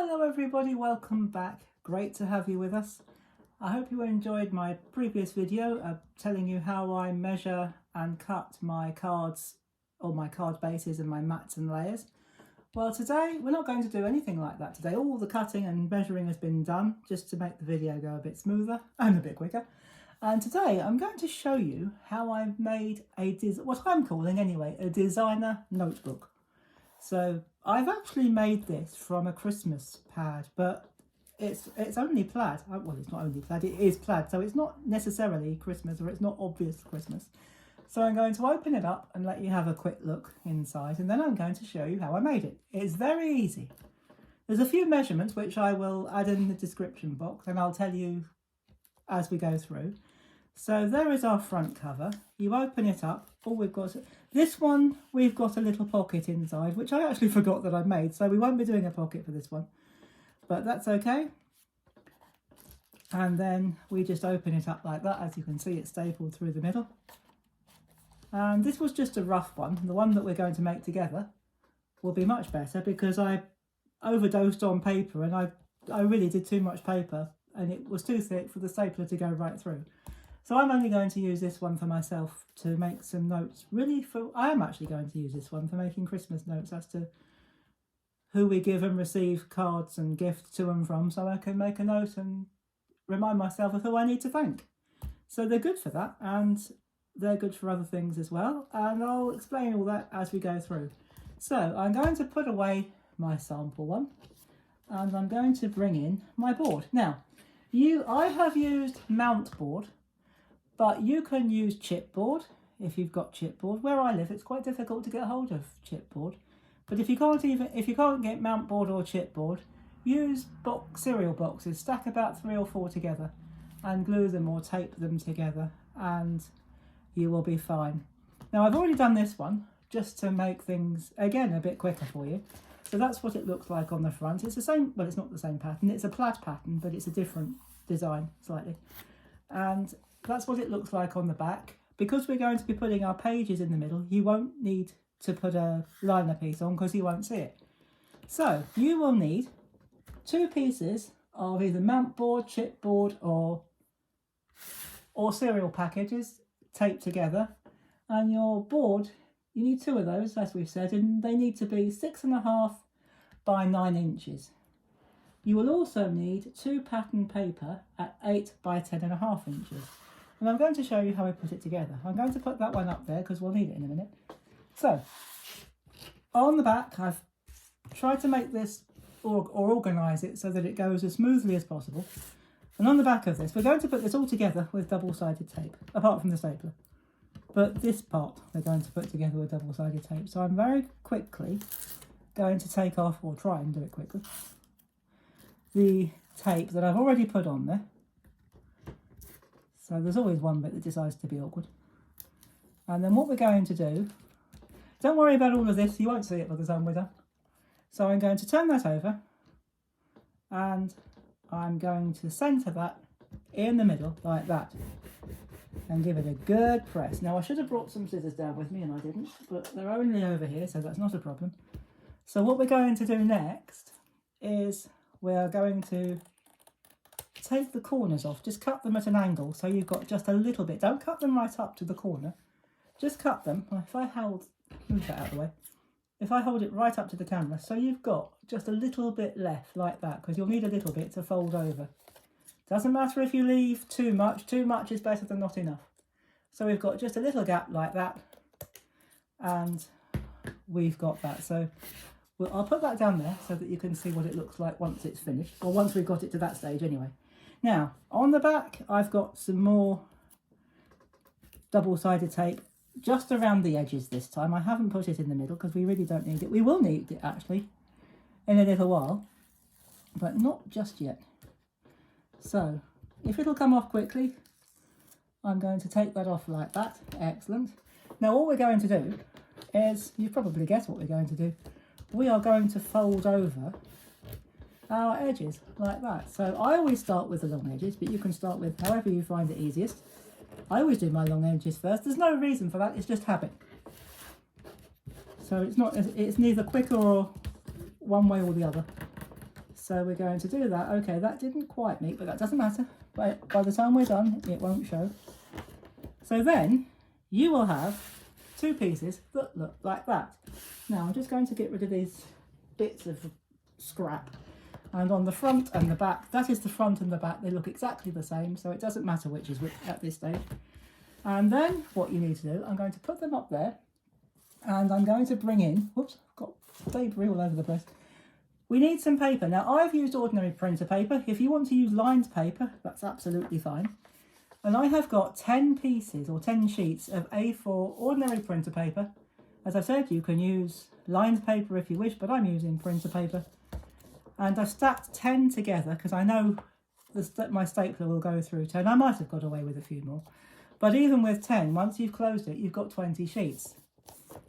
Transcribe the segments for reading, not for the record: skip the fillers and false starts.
Hello everybody, welcome back. Great to have you with us. I hope you enjoyed my previous video telling you how I measure and cut my cards, or my card bases and my mats and layers. Well, today we're not going to do anything like that today. All the cutting and measuring has been done just to make the video go a bit smoother and a bit quicker. And today I'm going to show you how I've made what I'm calling anyway, a designer notebook. So I've actually made this from a Christmas pad, but it's only plaid. Well, it's not only plaid, it is plaid, so it's not necessarily Christmas, or it's not obvious Christmas. So I'm going to open it up and let you have a quick look inside, and then I'm going to show you how I made it. It's very easy. There's a few measurements which I will add in the description box, and I'll tell you as we go through. So there is our front cover. You open it up. All we've got, this one, we've got a little pocket inside, which I actually forgot that I made, so we won't be doing a pocket for this one, but that's okay. And then we just open it up like that. As you can see, it's stapled through the middle. And this was just a rough one. The one that we're going to make together will be much better, because I overdosed on paper, and I really did too much paper, and it was too thick for the stapler to go right through. So I'm only going to use this one for myself to make some notes. I am actually going to use this one for making Christmas notes as to who we give and receive cards and gifts to and from, so I can make a note and remind myself of who I need to thank. So they're good for that, and they're good for other things as well, and I'll explain all that as we go through. So I'm going to put away my sample one, and I'm going to bring in my board. Now, I have used mount board, but you can use chipboard if you've got chipboard. Where I live, it's quite difficult to get hold of chipboard. But if you can't get mount board or chipboard, use cereal boxes. Stack about 3 or 4 together and glue them or tape them together, and you will be fine. Now, I've already done this one just to make things again a bit quicker for you. So that's what it looks like on the front. It's the same, well, it's not the same pattern. It's a plaid pattern, but it's a different design slightly. And that's what it looks like on the back. Because we're going to be putting our pages in the middle, you won't need to put a liner piece on, because you won't see it. So you will need 2 pieces of either mount board, chipboard, or cereal packages taped together. And your board, you need 2 of those, as we've said, and they need to be 6.5 by 9 inches. You will also need 2 pattern paper at 8 by 10.5 inches. And I'm going to show you how I put it together. I'm going to put that one up there because we'll need it in a minute. So, on the back, I've tried to make this or organise it so that it goes as smoothly as possible. And on the back of this, we're going to put this all together with double-sided tape, apart from the stapler. But this part, we're going to put together with double-sided tape. So I'm very quickly going to take off, or try and do it quickly, the tape that I've already put on there. So there's always one bit that decides to be awkward. And then what we're going to do, don't worry about all of this, you won't see it by the time we're done. So I'm going to turn that over, and I'm going to centre that in the middle like that, and give it a good press. Now, I should have brought some scissors down with me, and I didn't, but they're only over here, so that's not a problem. So what we're going to do next is we're going to take the corners off. Just cut them at an angle, so you've got just a little bit. Don't cut them right up to the corner. Just cut them. If I move that out of the way. If I hold it right up to the camera, so you've got just a little bit left like that, because you'll need a little bit to fold over. Doesn't matter if you leave too much. Too much is better than not enough. So we've got just a little gap like that, and we've got that. So I'll put that down there so that you can see what it looks like once it's finished, or once we've got it to that stage anyway. Now, on the back, I've got some more double-sided tape just around the edges this time. I haven't put it in the middle because we really don't need it. We will need it, actually, in a little while, but not just yet. So, if it'll come off quickly, I'm going to take that off like that. Excellent. Now, all we're going to do is, you probably guessed what we're going to do. We are going to fold over our edges like that. So I always start with the long edges, but you can start with however you find it easiest. I always do my long edges first. There's no reason for that, it's just habit. So it's neither quicker or one way or the other. So we're going to do that. Okay, that didn't quite meet, but that doesn't matter. But by the time we're done, it won't show. So then you will have two pieces that look like that. Now I'm just going to get rid of these bits of scrap. And on the front and the back, that is the front and the back, they look exactly the same, so it doesn't matter which is which at this stage. And then what you need to do, I'm going to put them up there, and I'm going to bring in, whoops, I've got debris all over the place. We need some paper. Now I've used ordinary printer paper. If you want to use lined paper, that's absolutely fine. And I have got 10 pieces or 10 sheets of A4 ordinary printer paper. As I said, you can use lined paper if you wish, but I'm using printer paper. And I've stacked 10 together because I know my stapler will go through 10. I might have got away with a few more. But even with 10, once you've closed it, you've got 20 sheets.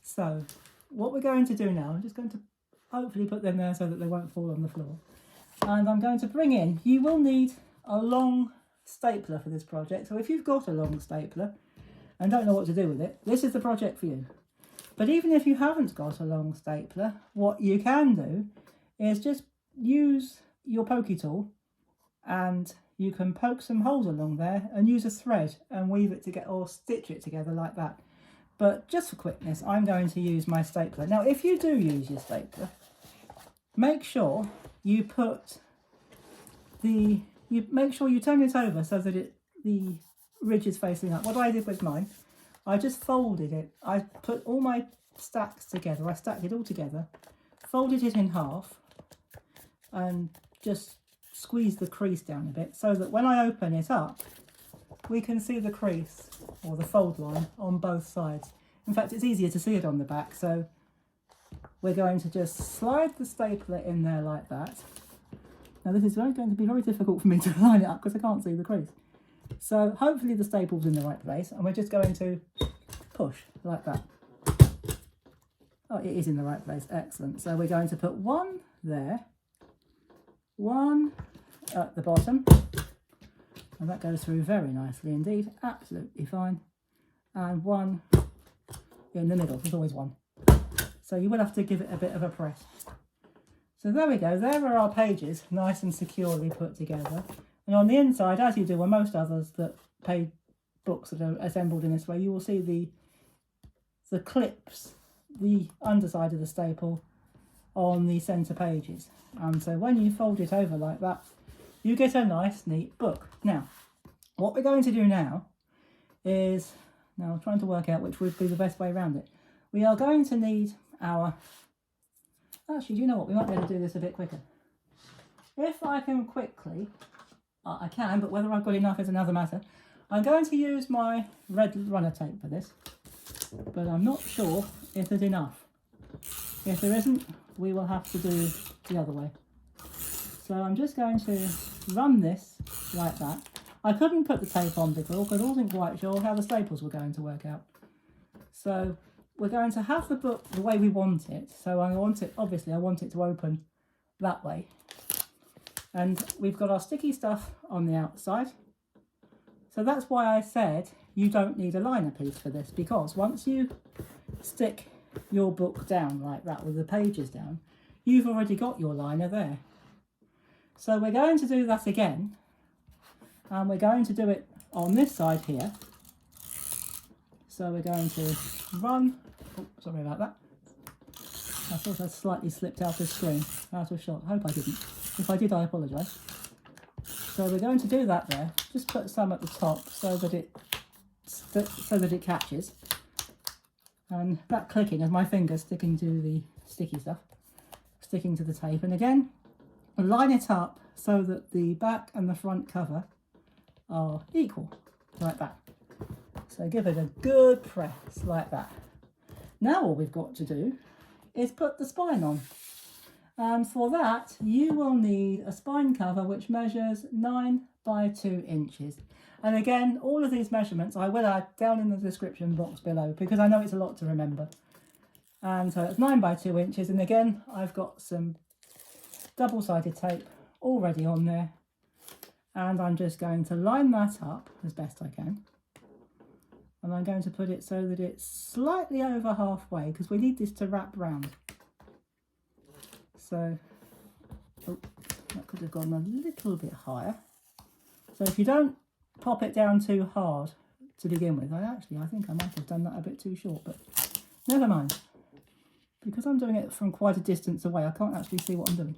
So what we're going to do now, I'm just going to hopefully put them there so that they won't fall on the floor. And I'm going to bring in, you will need a long stapler for this project. So if you've got a long stapler and don't know what to do with it, this is the project for you. But even if you haven't got a long stapler, what you can do is just use your pokey tool, and you can poke some holes along there and use a thread and weave it together or stitch it together like that. But just for quickness, I'm going to use my stapler. Now if you do use your stapler, make sure you make sure you turn it over so that the ridge is facing up. What I did with mine, I just folded it. I put all my stacks together, I stacked it all together, folded it in half, and just squeeze the crease down a bit so that when I open it up, we can see the crease or the fold line on both sides. In fact, it's easier to see it on the back, so we're going to just slide the stapler in there like that. Now this is going to be very difficult for me to line it up because I can't see the crease. So hopefully the staple's in the right place, and we're just going to push like that. Oh, it is in the right place, excellent. So we're going to put one there, one at the bottom, and that goes through very nicely indeed, absolutely fine, and one in the middle. There's always one, so you will have to give it a bit of a press. So there we go, there are our pages nice and securely put together, and on the inside, as you do on most others that pay books that are assembled in this way, you will see the clips, the underside of the staple on the centre pages. And so when you fold it over like that, you get a nice neat book. Now what we're going to do now is, now I'm trying to work out which would be the best way around it. We are going to need our, actually, do you know what, we might be able to do this a bit quicker. If I can quickly, I can, but whether I've got enough is another matter. I'm going to use my red runner tape for this, but I'm not sure if there's enough. If there isn't, we will have to do the other way. So I'm just going to run this like that. I couldn't put the tape on before because I wasn't quite sure how the staples were going to work out. So we're going to have the book the way we want it. So I want it, obviously I want it to open that way. And we've got our sticky stuff on the outside. So that's why I said you don't need a liner piece for this, because once you stick your book down like that with the pages down, you've already got your liner there. So we're going to do that again, and we're going to do it on this side here. So we're going to run, oh, sorry about that. I thought I slightly slipped out of screen, out of shot. I hope I didn't. If I did, I apologise. So we're going to do that there. Just put some at the top so that it catches. And that clicking is my finger sticking to the sticky stuff, sticking to the tape. And again, line it up so that the back and the front cover are equal, like that. So give it a good press like that. Now all we've got to do is put the spine on. And for that, you will need a spine cover which measures 9 by 2 inches. And again, all of these measurements I will add down in the description box below because I know it's a lot to remember. And so it's 9 by 2 inches. And again, I've got some double-sided tape already on there. And I'm just going to line that up as best I can. And I'm going to put it so that it's slightly over halfway because we need this to wrap round. So, oh, That could have gone a little bit higher. So if you don't pop it down too hard to begin with, I think I might have done that a bit too short, but never mind. Because I'm doing it from quite a distance away, I can't actually see what I'm doing.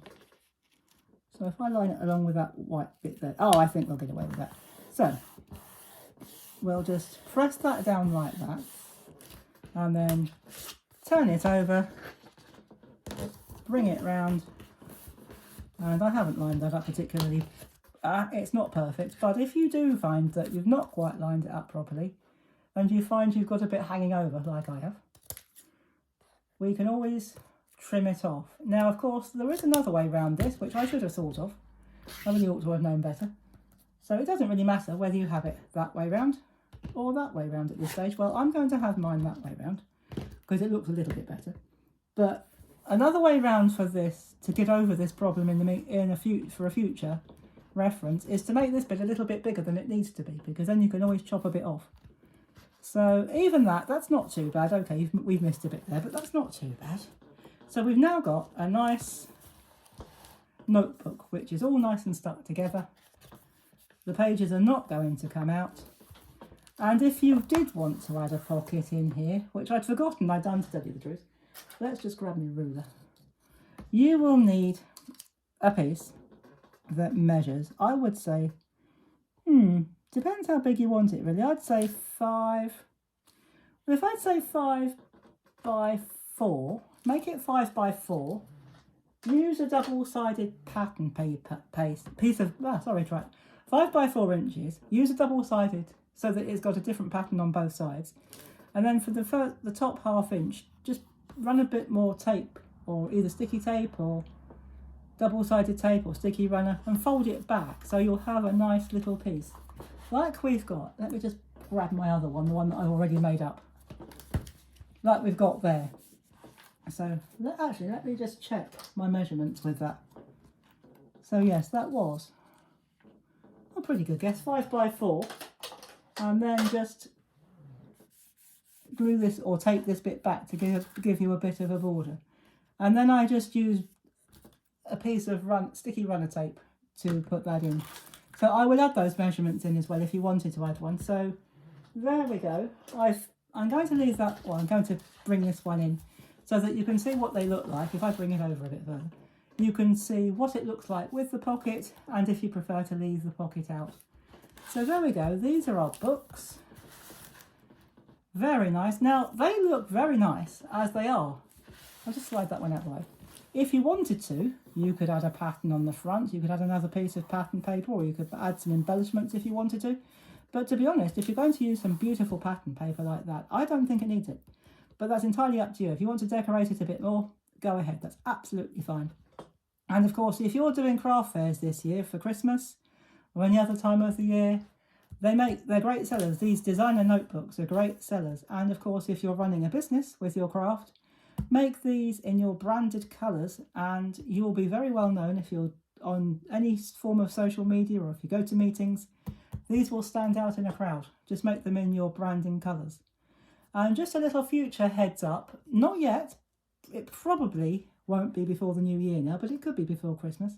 So if I line it along with that white bit there, oh, I think we'll get away with that. So we'll just press that down like that and then turn it over, bring it round, and I haven't lined that up particularly. It's not perfect, but if you do find that you've not quite lined it up properly and you find you've got a bit hanging over like I have, we can always trim it off. Now, of course, there is another way around this, which I should have thought of. I really ought to have known better. So it doesn't really matter whether you have it that way round or that way round at this stage. Well, I'm going to have mine that way round because it looks a little bit better. But another way round for this, to get over this problem for a future reference, is to make this bit a little bit bigger than it needs to be, because then you can always chop a bit off. So even that's not too bad. Okay, we've missed a bit there, but that's not too bad. So we've now got a nice notebook, which is all nice and stuck together. The pages are not going to come out. And if you did want to add a pocket in here, which I'd forgotten I'd done, to tell you the truth, let's just grab my ruler. You will need a piece that measures, I would say, depends how big you want it really. I'd say 5, well, if I'd say 5 by 4, make it 5 by 4, use a double-sided pattern paper piece of, 5 by 4 inches, use a double-sided so that it's got a different pattern on both sides. And then for the top ½ inch, just run a bit more tape, or either sticky tape or double-sided tape or sticky runner, and fold it back so you'll have a nice little piece like we've got. Let me just grab my other one, the one that I've already made up, like we've got there. So let me just check my measurements with that. So yes, that was a pretty good guess, 5 by 4, and then just glue this or tape this bit back to give you a bit of a border. And then I just use a piece of sticky runner tape to put that in. So I will add those measurements in as well if you wanted to add one. So there we go. I'm going to leave that one. I'm going to bring this one in so that you can see what they look like. If I bring it over a bit further, you can see what it looks like with the pocket, and if you prefer to leave the pocket out. So there we go. These are our books. Very nice. Now, they look very nice as they are. I'll just slide that one out of the way. If you wanted to, you could add a pattern on the front. You could add another piece of pattern paper, or you could add some embellishments if you wanted to. But to be honest, if you're going to use some beautiful pattern paper like that, I don't think it needs it. But that's entirely up to you. If you want to decorate it a bit more, go ahead. That's absolutely fine. And of course, if you're doing craft fairs this year for Christmas or any other time of the year, they're great sellers. These designer notebooks are great sellers. And of course, if you're running a business with your craft, make these in your branded colours, and you'll be very well known if you're on any form of social media or if you go to meetings. These will stand out in a crowd. Just make them in your branding colours. And just a little future heads up, not yet, it probably won't be before the new year now, but it could be before Christmas.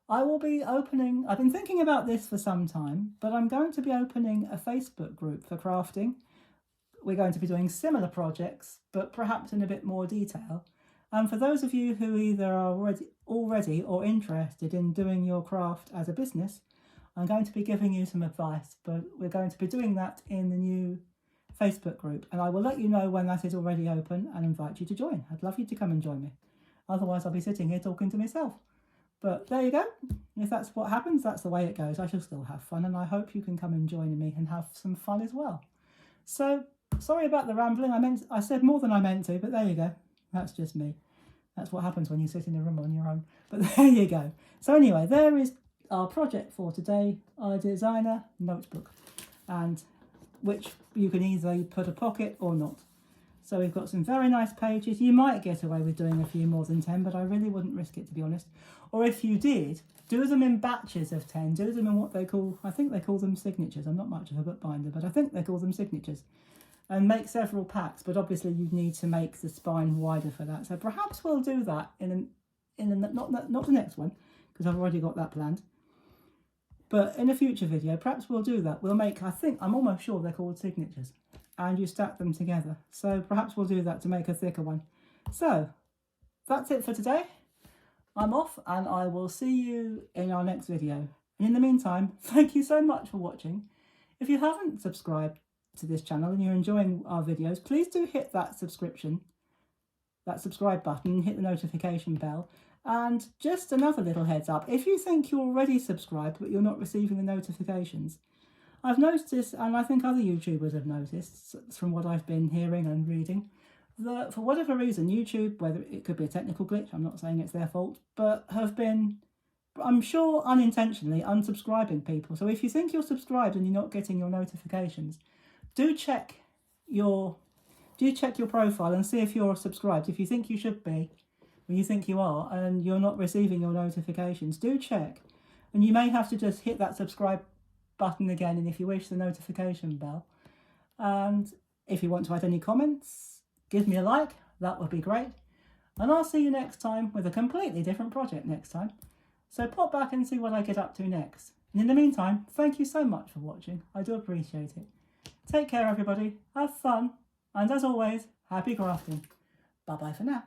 I will be opening, I've been thinking about this for some time, but I'm going to be opening a Facebook group for crafting. We're going to be doing similar projects, but perhaps in a bit more detail. And for those of you who either are already or interested in doing your craft as a business, I'm going to be giving you some advice, but we're going to be doing that in the new Facebook group, and I will let you know when that is already open and invite you to join. I'd love you to come and join me. Otherwise, I'll be sitting here talking to myself. But there you go. If that's what happens, that's the way it goes. I shall still have fun, and I hope you can come and join me and have some fun as well. So, sorry about the rambling. I said more than I meant to, but there you go. That's just me. That's what happens when you sit in a room on your own. But there you go. So anyway, there is our project for today, our designer notebook, and which you can either put a pocket or not. So we've got some very nice pages. You might get away with doing a few more than 10, but I really wouldn't risk it, to be honest. Or if you did, do them in batches of 10. Do them in what they call, I think they call them signatures. I'm not much of a bookbinder, but I think they call them signatures. And make several packs, but obviously you need to make the spine wider for that. So perhaps we'll do that not the next one, because I've already got that planned. But in a future video, perhaps we'll do that. We'll make, I'm almost sure they're called signatures, and you stack them together. So perhaps we'll do that to make a thicker one. So that's it for today. I'm off, and I will see you in our next video. And in the meantime, thank you so much for watching. If you haven't subscribed to this channel and you're enjoying our videos, please do hit that subscribe button and hit the notification bell. And just another little heads up, if you think you're already subscribed but you're not receiving the notifications, I've noticed, and I think other YouTubers have noticed from what I've been hearing and reading, that for whatever reason YouTube, whether it could be a technical glitch, I'm not saying it's their fault, but have been, I'm sure unintentionally, unsubscribing people. So if you think you're subscribed and you're not getting your notifications, do check your profile and see if you're subscribed. If you think you should be, or you think you are, and you're not receiving your notifications, do check. And you may have to just hit that subscribe button again, and if you wish, the notification bell. And if you want to add any comments, give me a like, that would be great. And I'll see you next time with a completely different project next time. So pop back and see what I get up to next. And in the meantime, thank you so much for watching. I do appreciate it. Take care, everybody. Have fun. And as always, happy crafting. Bye-bye for now.